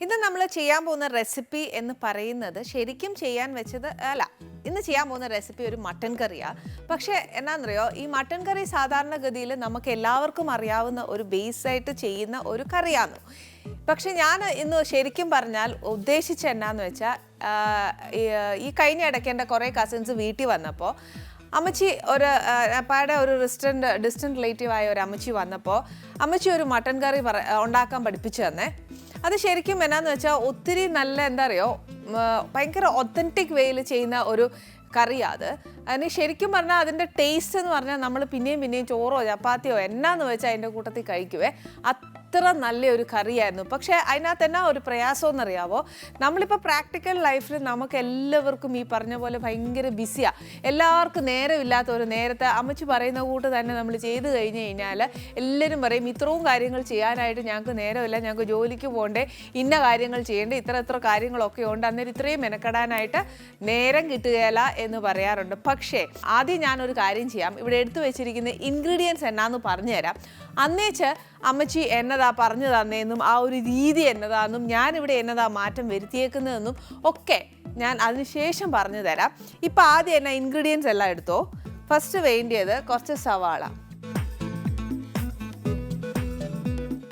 ഇന്ന് നമ്മൾ ചെയ്യാൻ പോകുന്ന റെസിപ്പി എന്ന് പറയുന്നത് ശരിക്കും ചെയ്യാൻ വെച്ചത് അല്ല. ഇന്ന് ചെയ്യാൻ പോകുന്ന റെസിപ്പി ഒരു മട്ടൻ കറിയാണ്. പക്ഷേ എന്നാന്നറിയോ, ഈ മട്ടൻ കറി സാധാരണഗതിയിൽ നമുക്ക് എല്ലാവർക്കും അറിയാവുന്ന ഒരു ബേസായിട്ട് ചെയ്യുന്ന ഒരു കറിയാണ്. പക്ഷെ ഞാൻ ഇന്ന് ശരിക്കും പറഞ്ഞാൽ ഉദ്ദേശിച്ച എന്നാന്ന് വെച്ചാൽ, ഈ കഴിഞ്ഞ ഇടയ്ക്ക് എൻ്റെ കുറേ കസിൻസ് വീട്ടിൽ വന്നപ്പോൾ അമ്മച്ചി അപ്പാടെ ഒരു ഡിസ്റ്റൻറ്റ് റിലേറ്റീവായ ഒരു അമ്മച്ചി വന്നപ്പോൾ അമ്മച്ചി ഒരു മട്ടൻ കറി ഉണ്ടാക്കാൻ പഠിപ്പിച്ചു തന്നെ. അത് ശരിക്കും എന്നാന്ന് വെച്ചാൽ ഒത്തിരി നല്ല എന്താ അറിയോ, ഭയങ്കര ഒത്തൻറ്റിക് വേയിൽ ചെയ്യുന്ന ഒരു കറിയാണ്. അതിന് ശരിക്കും പറഞ്ഞാൽ അതിൻ്റെ ടേസ്റ്റ് എന്ന് പറഞ്ഞാൽ നമ്മൾ പിന്നെയും ചോറോ ചപ്പാത്തിയോ എന്നാന്ന് വെച്ചാൽ അതിൻ്റെ കൂട്ടത്തിൽ കഴിക്കുവേ. അത്ര നല്ലൊരു കറിയായിരുന്നു. പക്ഷേ അതിനകത്ത് എന്നാ ഒരു പ്രയാസം എന്നറിയാവോ, നമ്മളിപ്പോൾ പ്രാക്ടിക്കൽ ലൈഫിൽ നമുക്ക് എല്ലാവർക്കും ഈ പറഞ്ഞ പോലെ ഭയങ്കര ബിസിയാണ്. എല്ലാവർക്കും നേരമില്ലാത്ത ഒരു നേരത്തെ അമ്മച്ചി പറയുന്ന കൂട്ട് തന്നെ നമ്മൾ ചെയ്ത് കഴിഞ്ഞ് കഴിഞ്ഞാൽ എല്ലാവരും പറയും ഇത്രയും കാര്യങ്ങൾ ചെയ്യാനായിട്ട് ഞങ്ങൾക്ക് നേരമില്ല, ഞങ്ങൾക്ക് ജോലിക്ക് പോകണ്ടേ, ഇന്ന കാര്യങ്ങൾ ചെയ്യേണ്ടേ, ഇത്ര കാര്യങ്ങളൊക്കെ ഉണ്ട്, അന്നേരം ഇത്രയും മെനക്കെടാനായിട്ട് നേരം കിട്ടുകയില്ല എന്ന് പറയാറുണ്ട്. പക്ഷേ ആദ്യം ഞാനൊരു കാര്യം ചെയ്യാം, ഇവിടെ എടുത്തു വെച്ചിരിക്കുന്ന ഇൻഗ്രീഡിയൻസ് എന്നാന്ന് പറഞ്ഞു തരാം. അന്നേച്ച് അമ്മച്ചി എന്നതാ പറഞ്ഞു തന്നതെന്നും ആ ഒരു രീതി എന്നതാണെന്നും ഞാനിവിടെ എന്നതാ മാറ്റം വരുത്തിയേക്കുന്നതെന്നും ഒക്കെ ഞാൻ അതിനുശേഷം പറഞ്ഞു തരാം. ഇപ്പം ആദ്യം എന്നാ ഇൻഗ്രീഡിയൻസ് എല്ലാം എടുത്തോ. ഫസ്റ്റ് വേണ്ടിയത് കുറച്ച് സവാള,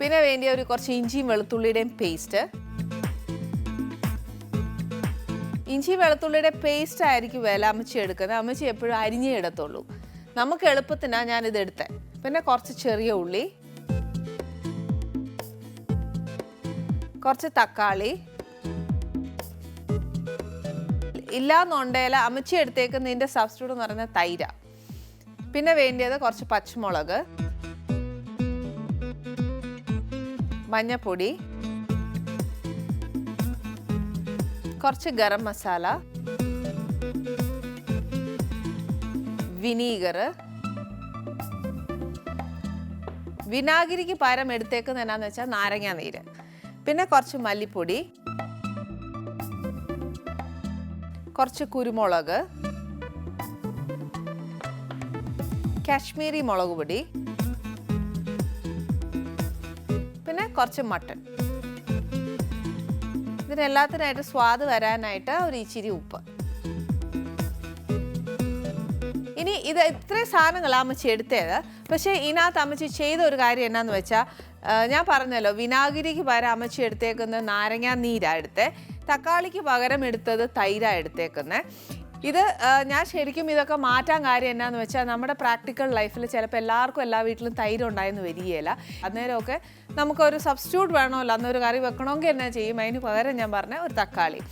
പിന്നെ വേണ്ടിയ കുറച്ച് ഇഞ്ചിയും വെളുത്തുള്ളിയുടെയും പേസ്റ്റ്. ഇഞ്ചി വെളുത്തുള്ളിയുടെ പേസ്റ്റ് ആയിരിക്കും അമ്മച്ചി എടുക്കുന്നത്. അമ്മച്ചി എപ്പോഴും അരിഞ്ഞേ എടുത്തുള്ളൂ. നമുക്ക് എളുപ്പത്തിനാണ് ഞാനിത് എടുത്തത്. പിന്നെ കുറച്ച് ചെറിയ ഉള്ളി, കുറച്ച് തക്കാളി, ഇല്ലാന്നുണ്ടേല അമ്മച്ചി എടുത്തേക്കുന്നതിൻ്റെ സബ്സ്റ്റിറ്റ്യൂട്ട് എന്ന് പറയുന്നത് തൈര. പിന്നെ വേണ്ടിയത് കുറച്ച് പച്ചമുളക്, മഞ്ഞപ്പൊടി, കുറച്ച് ഗരം മസാല, വിനീഗർ. വിനാഗിരിക്ക് പകരം എടുത്തേക്കുന്നത് എന്നാന്ന് വെച്ചാൽ നാരങ്ങാ നീര്. പിന്നെ കുറച്ച് മല്ലിപ്പൊടി, കുറച്ച് കുരുമുളക്, കാശ്മീരി മുളക് പൊടി, പിന്നെ കുറച്ച് മട്ടൺ. ഇതിനെല്ലാത്തിനായിട്ട് സ്വാദ് വരാനായിട്ട് ഒരു ഇച്ചിരി ഉപ്പ്. ഇനി ഇത് ഇത്രയും സാധനങ്ങളാണ് അമ്മച്ചി എടുത്തത്. പക്ഷേ ഇതിനകത്ത് അമ്മച്ചി ചെയ്ത ഒരു കാര്യം എന്നാന്ന് വെച്ചാൽ, ഞാൻ പറഞ്ഞല്ലോ വിനാഗിരിക്ക് പകരം അമ്മച്ചി എടുത്തേക്കുന്നത് നാരങ്ങാ നീരാണ് എടുത്തത്, തക്കാളിക്ക് പകരം എടുത്തത് തൈരാണ് എടുത്തേക്കുന്നത്. ഇത് ഞാൻ ശരിക്കും ഇതൊക്കെ മാറ്റാൻ കാര്യം എന്നാന്ന് വെച്ചാൽ, നമ്മുടെ പ്രാക്ടിക്കൽ ലൈഫിൽ ചിലപ്പോൾ എല്ലാവർക്കും എല്ലാ വീട്ടിലും തൈര് ഉണ്ടായെന്ന് വരികയില്ല. അന്നേരമൊക്കെ നമുക്കൊരു സബ്സ്റ്റിറ്റ്യൂട്ട് വേണമല്ലോ, അന്നൊരു കറി വെക്കണമെങ്കിൽ എന്നാ ചെയ്യും, അതിന് പകരം ഞാൻ പറഞ്ഞ ഒരു തക്കാളി.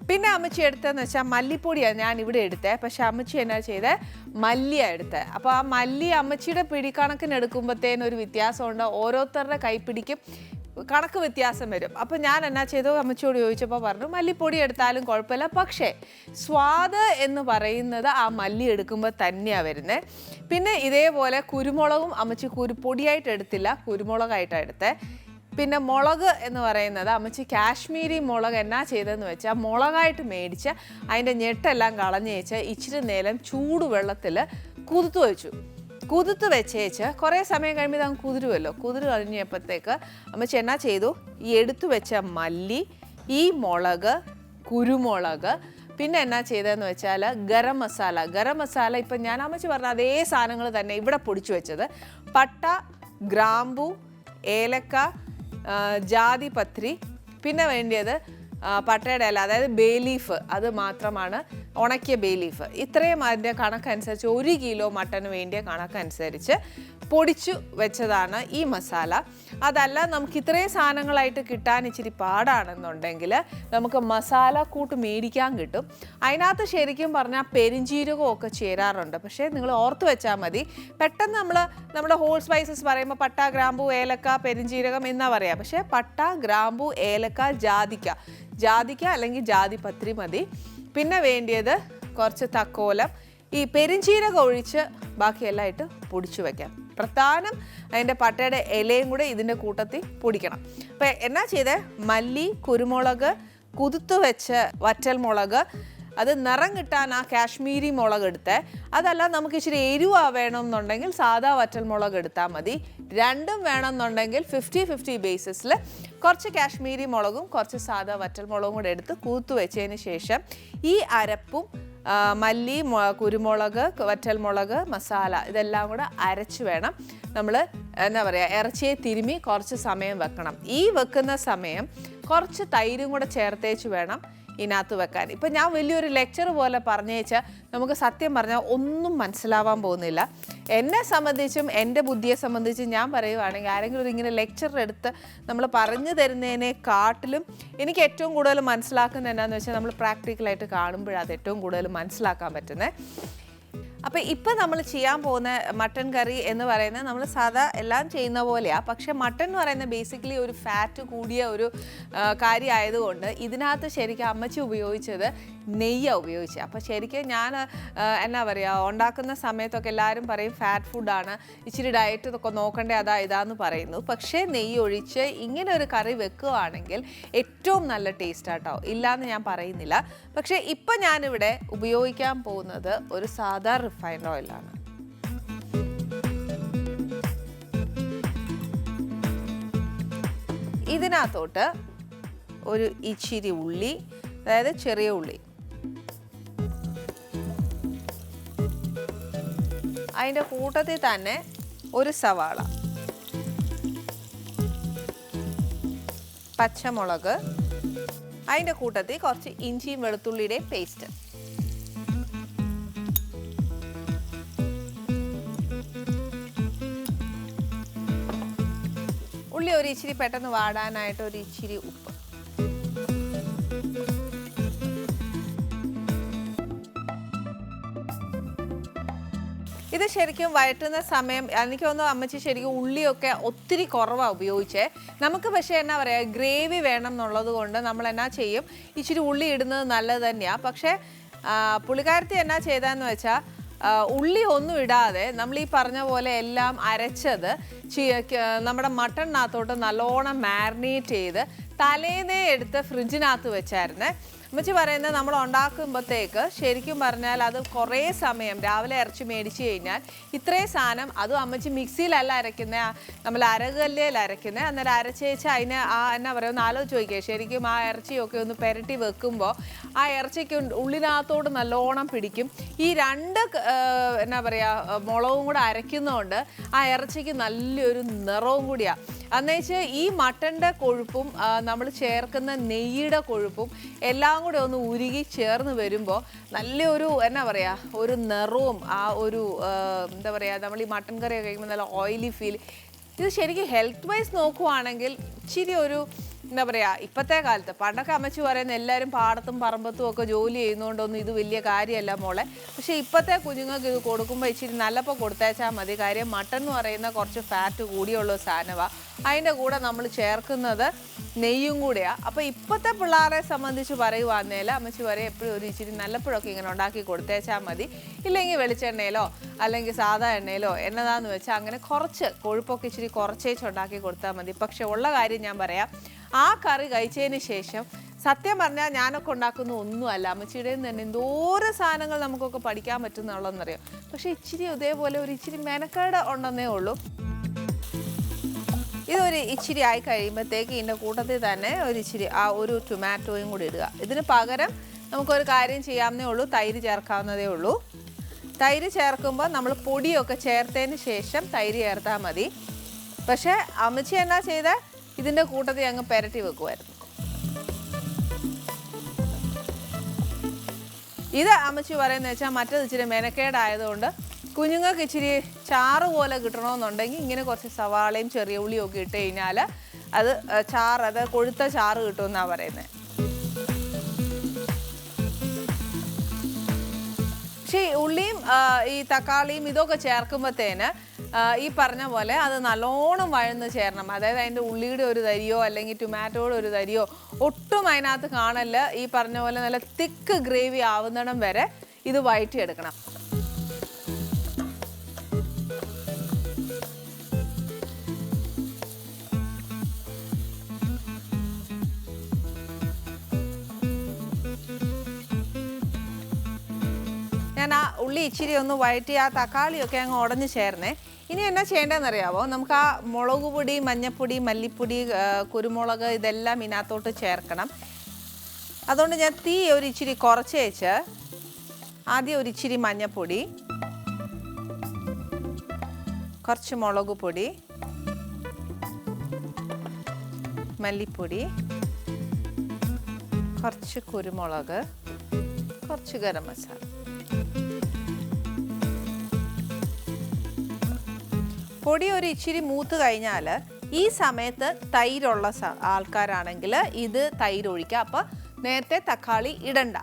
പിന്നെ അമ്മച്ചി എടുത്തതെന്ന് വെച്ചാൽ മല്ലിപ്പൊടിയാണ് ഞാൻ ഇവിടെ എടുത്തത്. പക്ഷെ അമ്മച്ചി എന്നാ ചെയ്തത്, മല്ലിയാണ് എടുത്തത്. അപ്പോൾ ആ മല്ലി അമ്മച്ചിയുടെ പിടിക്കണക്കിന് എടുക്കുമ്പോഴത്തേനും ഒരു വ്യത്യാസമുണ്ട്. ഓരോരുത്തരുടെ കൈപ്പിടിക്കും കണക്ക് വ്യത്യാസം വരും. അപ്പോൾ ഞാൻ എന്നാ ചെയ്തു, അമ്മച്ചിയോട് ചോദിച്ചപ്പോൾ പറഞ്ഞു മല്ലിപ്പൊടി എടുത്താലും കുഴപ്പമില്ല, പക്ഷേ സ്വാദ് എന്ന് പറയുന്നത് ആ മല്ലി എടുക്കുമ്പോൾ തന്നെയാണ് വരുന്നത്. പിന്നെ ഇതേപോലെ കുരുമുളകും അമ്മച്ചി പൊടിയായിട്ട് എടുത്തില്ല, കുരുമുളകായിട്ടാണ് എടുത്തത്. പിന്നെ മുളക് എന്ന് പറയുന്നത് അമ്മച്ചി കാശ്മീരി മുളക് എന്നാ ചെയ്തതെന്ന് വെച്ചാൽ, മുളകായിട്ട് മേടിച്ച് അതിൻ്റെ ഞെട്ടെല്ലാം കളഞ്ഞ് വെച്ച് ഇച്ചിരി നേരം ചൂടുവെള്ളത്തിൽ കുതിർത്ത് വെച്ചേച്ച് കുറേ സമയം കഴിയുമ്പോൾ അങ്ങ് കുതിരുമല്ലോ. കുതിര് കഴിഞ്ഞപ്പോഴത്തേക്ക് അമ്മച്ചി എന്നാ ചെയ്തു, ഈ എടുത്തു വെച്ച മല്ലി, ഈ മുളക്, കുരുമുളക്, പിന്നെ എന്നാ ചെയ്തതെന്ന് വെച്ചാൽ ഗരം മസാല ഇപ്പം ഞാൻ അമ്മച്ചി പറഞ്ഞ അതേ സാധനങ്ങൾ തന്നെ ഇവിടെ പൊടിച്ചു വെച്ചത്. പട്ട, ഗ്രാമ്പു, ഏലക്ക, ജാതിപത്രി, പിന്നെ വേണ്ടിയത് പട്ടയുടെ ഇല, അതായത് ബേ ലീഫ്, അത് മാത്രമാണ്, ഉണക്കിയ ബേ ലീഫ്. ഇത്രയും അതിൻ്റെ കണക്കനുസരിച്ച് 1 കിലോ മട്ടന് വേണ്ടിയ കണക്കനുസരിച്ച് പൊടിച്ചു വെച്ചതാണ് ഈ മസാല. അതല്ല നമുക്ക് ഇത്രയും സാധനങ്ങളായിട്ട് കിട്ടാൻ ഇച്ചിരി പാടാണെന്നുണ്ടെങ്കിൽ നമുക്ക് മസാല കൂട്ട് മേടിക്കാൻ കിട്ടും. അതിനകത്ത് ശരിക്കും പറഞ്ഞാൽ പെരിഞ്ജീരകമൊക്കെ ചേരാറുണ്ട്. പക്ഷേ നിങ്ങൾ ഓർത്ത് വെച്ചാൽ മതി, പെട്ടെന്ന് നമ്മുടെ ഹോൾ സ്പൈസസ് പറയുമ്പോൾ പട്ട, ഗ്രാമ്പു, ഏലക്ക, പെരിഞ്ജീരകം എന്നാ പറയാം. പക്ഷേ പട്ട, ഗ്രാമ്പു, ഏലക്ക, ജാതിക്ക അല്ലെങ്കിൽ ജാതിപത്രി മതി. പിന്നെ വേണ്ടിയത് കുറച്ച് തക്കോലം, ഈ പെരിഞ്ജീരകം ഒഴിച്ച് ബാക്കിയെല്ലാം ഇട്ട് പൊടിച്ചു വയ്ക്കാം. പ്രധാനം അതിൻ്റെ പട്ടയുടെ ഇലയും കൂടെ ഇതിൻ്റെ കൂട്ടത്തിൽ പൊടിക്കണം. അപ്പോൾ എന്നാ ചെയ്തേ, മല്ലി, കുരുമുളക്, കുതിർത്ത് വെച്ച് വറ്റൽമുളക്, അത് നിറം കിട്ടാൻ ആ കാശ്മീരി മുളക് എടുത്തേ. അതല്ല നമുക്ക് ഇച്ചിരി എരിവ് വേണമെന്നുണ്ടെങ്കിൽ സാധാ വറ്റൽമുളക് എടുത്താൽ മതി. രണ്ടും വേണമെന്നുണ്ടെങ്കിൽ 50-50 ബേസിസിൽ കുറച്ച് കാശ്മീരി മുളകും കുറച്ച് സാധാ വറ്റൽമുളകും കൂടെ എടുത്ത് കൂത്തു വെച്ചതിന് ശേഷം ഈ അരപ്പും മല്ലി, കുരുമുളക്, വറ്റൽമുളക്, മസാല ഇതെല്ലാം കൂടെ അരച്ച് വേണം നമ്മൾ എന്താ പറയുക ഇറച്ചിയെ തിരുമ്മി കുറച്ച് സമയം വെക്കണം. ഈ വെക്കുന്ന സമയം കുറച്ച് തൈരും കൂടെ ചേർത്തേച്ച് വേണം ഇതിനകത്ത് വെക്കാൻ. ഇപ്പം ഞാൻ വലിയൊരു ലെക്ചർ പോലെ പറഞ്ഞേച്ചാൽ നമുക്ക് സത്യം പറഞ്ഞാൽ ഒന്നും മനസ്സിലാവാൻ പോകുന്നില്ല. എന്നെ സംബന്ധിച്ചും എൻ്റെ ബുദ്ധിയെ സംബന്ധിച്ചും ഞാൻ പറയുവാണെങ്കിൽ ആരെങ്കിലും ഇങ്ങനെ ലെക്ചർ എടുത്ത് നമ്മൾ പറഞ്ഞു തരുന്നതിനെക്കാട്ടിലും എനിക്ക് ഏറ്റവും കൂടുതൽ മനസ്സിലാക്കുന്നത് എന്താണെന്ന് വെച്ചാൽ നമ്മൾ പ്രാക്ടിക്കലായിട്ട് കാണുമ്പോഴാണ് അത് ഏറ്റവും കൂടുതൽ മനസ്സിലാക്കാൻ പറ്റുന്നത്. അപ്പോൾ ഇപ്പം നമ്മൾ ചെയ്യാൻ പോകുന്ന മട്ടൻ കറി എന്ന് പറയുന്നത് നമ്മൾ സാധാ എല്ലാം ചെയ്യുന്ന പോലെയാണ്. പക്ഷേ മട്ടൻ എന്ന് പറയുന്നത് ബേസിക്കലി ഒരു ഫാറ്റ് കൂടിയ ഒരു കാര്യമായതുകൊണ്ട് ഇതിനകത്ത് ശരിക്കും അമ്മച്ചി ഉപയോഗിച്ചത് നെയ്യാണ് ഉപയോഗിച്ചത്. അപ്പോൾ ശരിക്കും ഞാൻ എന്നാ പറയുക ഉണ്ടാക്കുന്ന സമയത്തൊക്കെ എല്ലാവരും പറയും ഫാറ്റ് ഫുഡാണ്, ഇച്ചിരി ഡയറ്റ് ഇതൊക്കെ നോക്കണ്ടേ ഇതാന്ന് പറയുന്നു. പക്ഷേ നെയ്യ് ഒഴിച്ച് ഇങ്ങനെ ഒരു കറി വെക്കുകയാണെങ്കിൽ ഏറ്റവും നല്ല ടേസ്റ്റ് ആട്ടോ, ഇല്ലയെന്ന് ഞാൻ പറയുന്നില്ല. പക്ഷേ ഇപ്പം ഞാനിവിടെ ഉപയോഗിക്കാൻ പോകുന്നത് ഒരു സാധാ റിഫൈൻഡ് ഓയിലാണ്. ഇതിനകത്തോട്ട് ഒരു ഇച്ചിരി ഉള്ളി, അതായത് ചെറിയ ഉള്ളി, അതിൻ്റെ കൂട്ടത്തിൽ തന്നെ ഒരു സവാള, പച്ചമുളക്, അതിൻ്റെ കൂട്ടത്തിൽ കുറച്ച് ഇഞ്ചിയും വെളുത്തുള്ളിയുടെയും പേസ്റ്റ്, ഉള്ളി ഒരു ഇച്ചിരി പെട്ടെന്ന് വാടാനായിട്ട് ഒരു ഇച്ചിരി ഉപ്പ്. ഇത് ശരിക്കും വഴറ്റുന്ന സമയം എനിക്ക് തോന്നുന്നു അമ്മച്ചി ശരിക്കും ഉള്ളിയൊക്കെ ഒത്തിരി കുറവാണ് ഉപയോഗിച്ചേ. നമുക്ക് പക്ഷേ എന്നാ പറയുക ഗ്രേവി വേണം എന്നുള്ളത് കൊണ്ട് നമ്മൾ എന്നാ ചെയ്യും ഇച്ചിരി ഉള്ളി ഇടുന്നത് നല്ലത് തന്നെയാണ്. പക്ഷേ പുള്ളിക്കാരത്തി എന്നാ ചെയ്തതെന്ന് വെച്ചാൽ ഉള്ളി ഒന്നും ഇടാതെ നമ്മൾ ഈ പറഞ്ഞ പോലെ എല്ലാം അരച്ചത് നമ്മുടെ മട്ടണിനകത്തോട്ട് നല്ലോണം മാരിനേറ്റ് ചെയ്ത് തലേന്നേ എടുത്ത് ഫ്രിഡ്ജിനകത്ത് വെച്ചായിരുന്നേ. അമ്മച്ചി പറയുന്നത് നമ്മൾ ഉണ്ടാക്കുമ്പോഴത്തേക്ക് ശരിക്കും പറഞ്ഞാൽ അത് കുറേ സമയം രാവിലെ ഇറച്ചി മേടിച്ച് കഴിഞ്ഞാൽ ഇത്രയും സാധനം, അതും അമ്മച്ചി മിക്സിയിലല്ല അരയ്ക്കുന്നത്, നമ്മൾ അരകല്ലിൽ അരയ്ക്കുന്നത്. അന്നേരം അരച്ചേച്ച് അതിന് എന്നാ പറയുക ഒന്ന് ആലോചിച്ച് നോക്കിയാൽ ശരിക്കും ആ ഇറച്ചിയൊക്കെ ഒന്ന് പുരട്ടി വെക്കുമ്പോൾ ആ ഇറച്ചിക്ക് ഉള്ളിനകത്തോട് നല്ലോണം പിടിക്കും. ഈ രണ്ട് എന്നാ പറയുക മുളകും കൂടെ അരയ്ക്കുന്നതുകൊണ്ട് ആ ഇറച്ചിക്ക് നല്ലൊരു നിറവും കൂടിയാണ്. എന്നുവെച്ചാൽ ഈ മട്ടൻ്റെ കൊഴുപ്പും നമ്മൾ ചേർക്കുന്ന നെയ്യുടെ കൊഴുപ്പും എല്ലാം കൂടെ ഒന്ന് ഉരുകി ചേർന്ന് വരുമ്പോൾ നല്ലൊരു എന്നാ പറയുക ഒരു നിറവും ആ ഒരു എന്താ പറയുക നമ്മൾ ഈ മട്ടൻ കറിയൊക്കെ കഴിക്കുമ്പോൾ നല്ല ഓയിലി ഫീൽ. ഇത് ശരിക്കും ഹെൽത്ത് വൈസ് നോക്കുവാണെങ്കിൽ ഇച്ചിരി ഒരു എന്താ പറയുക ഇപ്പോഴത്തെ കാലത്ത് പണ്ടൊക്കെ അമ്മച്ചി പറയുന്നത് എല്ലാവരും പാടത്തും പറമ്പത്തും ഒക്കെ ജോലി ചെയ്യുന്നതുകൊണ്ടൊന്നും ഇത് വലിയ കാര്യമല്ല മോളെ. പക്ഷേ ഇപ്പോഴത്തെ കുഞ്ഞുങ്ങൾക്ക് ഇത് കൊടുക്കുമ്പോൾ ഇച്ചിരി നല്ലപ്പോൾ കൊടുത്തേച്ചാൽ മതി. കാര്യം മട്ടൺ എന്ന് പറയുന്ന കുറച്ച് ഫാറ്റ് കൂടിയുള്ള സാധനമാണ്. അതിൻ്റെ കൂടെ നമ്മൾ ചേർക്കുന്നത് നെയ്യും കൂടെയാണ്. അപ്പോൾ ഇപ്പോഴത്തെ പിള്ളേരെ സംബന്ധിച്ച് പറയുവാന്നേൽ അമ്മച്ചി പറയും എപ്പോഴും ഒരു ഇച്ചിരി നല്ലപ്പോഴൊക്കെ ഇങ്ങനെ ഉണ്ടാക്കി കൊടുത്തേച്ചാൽ മതി. ഇല്ലെങ്കിൽ വെളിച്ചെണ്ണയിലോ അല്ലെങ്കിൽ സാധാ എണ്ണയിലോ എന്നതാന്ന് വെച്ചാൽ അങ്ങനെ കുറച്ച് കൊഴുപ്പൊക്കെ ഇച്ചിരി കുറച്ചേച്ച് ഉണ്ടാക്കി കൊടുത്താൽ മതി. പക്ഷെ ഉള്ള കാര്യം ഞാൻ പറയാം, ആ കറി കഴിച്ചതിന് ശേഷം സത്യം പറഞ്ഞാൽ ഞാനൊക്കെ ഉണ്ടാക്കുന്ന ഒന്നുമല്ല, അമ്മച്ചിയുടെ തന്നെ എന്തോരം സാധനങ്ങൾ നമുക്കൊക്കെ പഠിക്കാൻ പറ്റുന്നുള്ളതെന്നറിയാം. പക്ഷെ ഇച്ചിരി ഇതേപോലെ ഒരു ഇച്ചിരി മെനക്കേട് ഉണ്ടെന്നേ ഉള്ളൂ. ഇതൊരു ഇച്ചിരി ആയി കഴിയുമ്പോഴത്തേക്ക് ഇതിൻ്റെ കൂട്ടത്തിൽ തന്നെ ഒരു ഇച്ചിരി ആ ഒരു ടൊമാറ്റോയും കൂടി ഇടുക. ഇതിന് പകരം നമുക്കൊരു കാര്യം ചെയ്യാവുന്നേ ഉള്ളൂ, തൈര് ചേർക്കാവുന്നതേ ഉള്ളൂ. തൈര് ചേർക്കുമ്പോൾ നമ്മൾ പൊടിയൊക്കെ ചേർത്തതിന് ശേഷം തൈര് ചേർത്താൽ മതി. പക്ഷേ അമ്മച്ചി എന്നാ ചെയ്തേ ഇതിൻ്റെ കൂട്ടത്തിൽ അങ്ങ് പുരട്ടി വെക്കുമായിരുന്നു. ഇത് അമ്മച്ചി പറയുന്നത് വെച്ചാൽ മറ്റേത് ഇച്ചിരി മെനക്കേടായതുകൊണ്ട് കുഞ്ഞുങ്ങൾക്ക് ഇച്ചിരി ചാറ് പോലെ കിട്ടണമെന്നുണ്ടെങ്കിൽ ഇങ്ങനെ കുറച്ച് സവാളയും ചെറിയ ഉള്ളിയും ഒക്കെ ഇട്ട് കഴിഞ്ഞാൽ അത് അത് കൊഴുത്ത ചാറ് കിട്ടുമെന്നാണ് പറയുന്നത്. പക്ഷേ ഉള്ളിയും ഈ തക്കാളിയും ഇതൊക്കെ ചേർക്കുമ്പോഴത്തേന് ഈ പറഞ്ഞ പോലെ അത് നല്ലോണം വഴന്ന് ചേരണം. അതായത് അതിൻ്റെ ഉള്ളിയുടെ ഒരു തരിയോ അല്ലെങ്കിൽ ടൊമാറ്റോയുടെ ഒരു തരിയോ ഒട്ടും അതിനകത്ത് കാണല്. ഈ പറഞ്ഞ പോലെ നല്ല തിക്ക് ഗ്രേവി ആവുന്നിടം വരെ ഇത് വഴറ്റിയെടുക്കണം. ഞാൻ ആ ഉള്ളി ഇച്ചിരി ഒന്ന് വഴറ്റി ആ തക്കാളിയൊക്കെ അങ്ങ് ഉടഞ്ഞ് ചേർന്നേ. ഇനി എന്നാ ചെയ്യേണ്ടതെന്ന് അറിയാമോ? നമുക്ക് ആ മുളക് പൊടി, മഞ്ഞൾപ്പൊടി, മല്ലിപ്പൊടി, കുരുമുളക് ഇതെല്ലാം ഇതിനകത്തോട്ട് ചേർക്കണം. അതുകൊണ്ട് ഞാൻ തീ ഒരു ഇച്ചിരി കുറച്ച് വെച്ച് ആദ്യം ഒരു ഇച്ചിരി മഞ്ഞൾപ്പൊടി, കുറച്ച് മുളക് പൊടി, മല്ലിപ്പൊടി, കുറച്ച് കുരുമുളക്, കുറച്ച് ഗരം മസാല. പൊടി ഒരു ഇച്ചിരി മൂത്ത് കഴിഞ്ഞാൽ ഈ സമയത്ത് തൈരുള്ള ആൾക്കാരാണെങ്കിൽ ഇത് തൈര് ഒഴിക്കുക. അപ്പോൾ നേരത്തെ തക്കാളി ഇടണ്ട.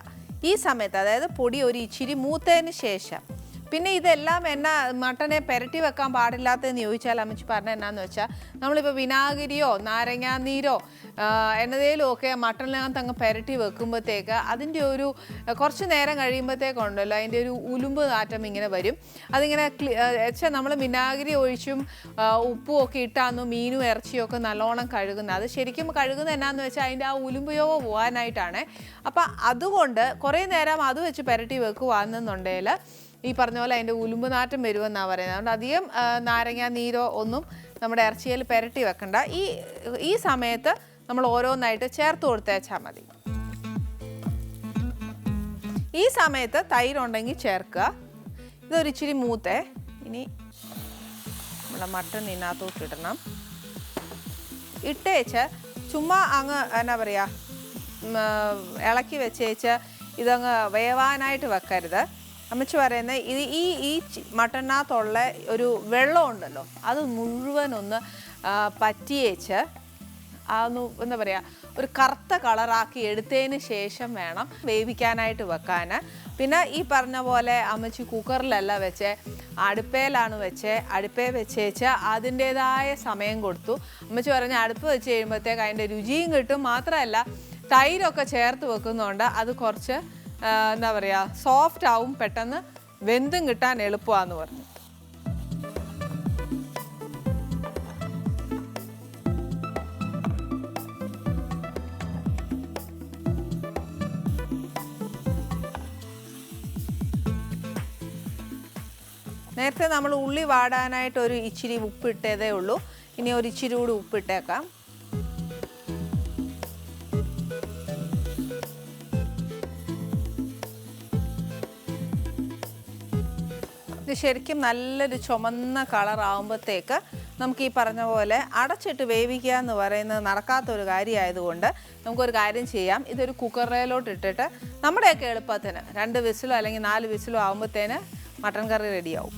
ഈ സമയത്ത് അതായത് പൊടി ഒരു ഇച്ചിരി മൂത്തതിന് ശേഷം. പിന്നെ ഇതെല്ലാം എന്നാ മട്ടനെ പുരട്ടി വെക്കാൻ പാടില്ലാത്തതെന്ന് ചോദിച്ചാൽ അമ്മച്ചി പറഞ്ഞ എന്നാന്ന് വെച്ചാൽ നമ്മളിപ്പോൾ വിനാഗിരിയോ നാരങ്ങാനീരോ എന്നതേലും ഒക്കെ മട്ടനിനകത്ത് അങ്ങ് പുരട്ടി വെക്കുമ്പോഴത്തേക്ക് അതിൻ്റെ ഒരു കുറച്ച് നേരം കഴിയുമ്പോഴത്തേക്കുണ്ടല്ലോ അതിൻ്റെ ഒരു ഉലുമ്പ് നാറ്റം ഇങ്ങനെ വരും. അതിങ്ങനെ വെച്ചാൽ നമ്മൾ വിനാഗിരി ഒഴിച്ചും ഉപ്പും ഒക്കെ ഇട്ടാന്നു മീനും ഇറച്ചിയും ഒക്കെ നല്ലോണം കഴുകുന്നത്. അത് ശരിക്കും കഴുകുന്നത് എന്നാന്ന് വെച്ചാൽ അതിൻ്റെ ആ ഉലുമ്പയോഗം പോകാനായിട്ടാണ്. അപ്പം അതുകൊണ്ട് കുറേ നേരം അത് വെച്ച് പുരട്ടി വെക്കുവാണെന്നുണ്ടെങ്കിൽ ഈ പറഞ്ഞ പോലെ അതിൻ്റെ ഉലുമ്പ് നാറ്റം വരുമെന്നാണ് പറയുന്നത്. അതുകൊണ്ട് അധികം നാരങ്ങ നീരോ ഒന്നും നമ്മുടെ ഇറച്ചിയിൽ പുരട്ടി വെക്കണ്ട. ഈ സമയത്ത് നമ്മൾ ഓരോന്നായിട്ട് ചേർത്ത് കൊടുത്തേച്ചാൽ മതി. ഈ സമയത്ത് തൈരുണ്ടെങ്കിൽ ചേർക്കുക. ഇതൊരിച്ചിരി മൂത്തേ. ഇനി നമ്മുടെ മട്ടൺ ഇതിനകത്തോട്ട് ഇടണം. ഇട്ടേച്ച് ചുമ്മാ അങ്ങ് എന്നാ പറയുക ഇളക്കി വെച്ചേച്ച് ഇതങ്ങ് വേവാനായിട്ട് വെക്കരുത്. അമ്മച്ചി പറയുന്നത് ഈ മട്ടനകത്തുള്ള ഒരു വെള്ളം ഉണ്ടല്ലോ അത് മുഴുവനൊന്ന് പറ്റിയേച്ച് അതൊന്ന് എന്താ പറയുക ഒരു കറുത്ത കളറാക്കി എടുത്തതിന് ശേഷം വേണം വേവിക്കാനായിട്ട് വെക്കാൻ. പിന്നെ ഈ പറഞ്ഞ പോലെ അമ്മച്ചി കുക്കറിലല്ല വെച്ചേ, അടുപ്പയിലാണ് അടുപ്പേ വെച്ചേച്ച് അതിൻ്റേതായ സമയം കൊടുത്തു. അമ്മച്ചി പറഞ്ഞ അടുപ്പ് വെച്ച് കഴിയുമ്പോഴത്തേക്ക് അതിൻ്റെ രുചിയും കിട്ടും. മാത്രമല്ല തൈരൊക്കെ ചേർത്ത് വെക്കുന്നതുകൊണ്ട് അത് കുറച്ച് എന്താ പറയുക സോഫ്റ്റ് ആവും, പെട്ടെന്ന് വെന്തും കിട്ടാൻ എളുപ്പമാണെന്ന് പറഞ്ഞു. നേരത്തെ നമ്മൾ ഉള്ളി വാടാനായിട്ട് ഒരു ഇച്ചിരി ഉപ്പിട്ടതേ ഉള്ളൂ. ഇനി ഒരു ഇച്ചിരി കൂടി ഉപ്പിട്ടേക്കാം. ഇത് ശരിക്കും നല്ലൊരു ചുമന്ന കളറാകുമ്പോഴത്തേക്ക് നമുക്ക് ഈ പറഞ്ഞ പോലെ അടച്ചിട്ട് വേവിക്കുക എന്ന് പറയുന്നത് നടക്കാത്തൊരു കാര്യമായതുകൊണ്ട് നമുക്കൊരു കാര്യം ചെയ്യാം. ഇതൊരു കുക്കറിലോട്ട് ഇട്ടിട്ട് നമ്മുടെയൊക്കെ എളുപ്പത്തിന് 2 വിസിലോ അല്ലെങ്കിൽ 4 വിസിലോ ആകുമ്പോഴത്തേന് മട്ടൻ കറി റെഡിയാവും.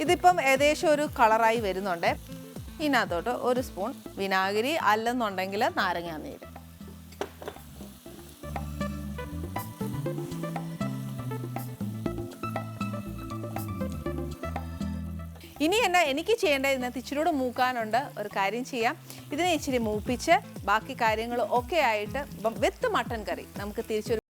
ഇതിപ്പം ഏകദേശം ഒരു കളറായി വരുന്നുണ്ട്. ഇതിനകത്തോട്ട് 1 സ്പൂൺ വിനാഗിരി അല്ലെന്നുണ്ടെങ്കിൽ നാരങ്ങാനീര്. ഇനി എന്നാ എനിക്ക് ചെയ്യേണ്ടത് ഇതിനകത്ത് ഇച്ചിരി കൂടെ മൂക്കാനുണ്ട്. ഒരു കാര്യം ചെയ്യാം, ഇതിനെ ഇച്ചിരി മൂപ്പിച്ച് ബാക്കി കാര്യങ്ങൾ ഒക്കെ ആയിട്ട് വിത്ത് മട്ടൻ കറി നമുക്ക് തിരിച്ചൊരു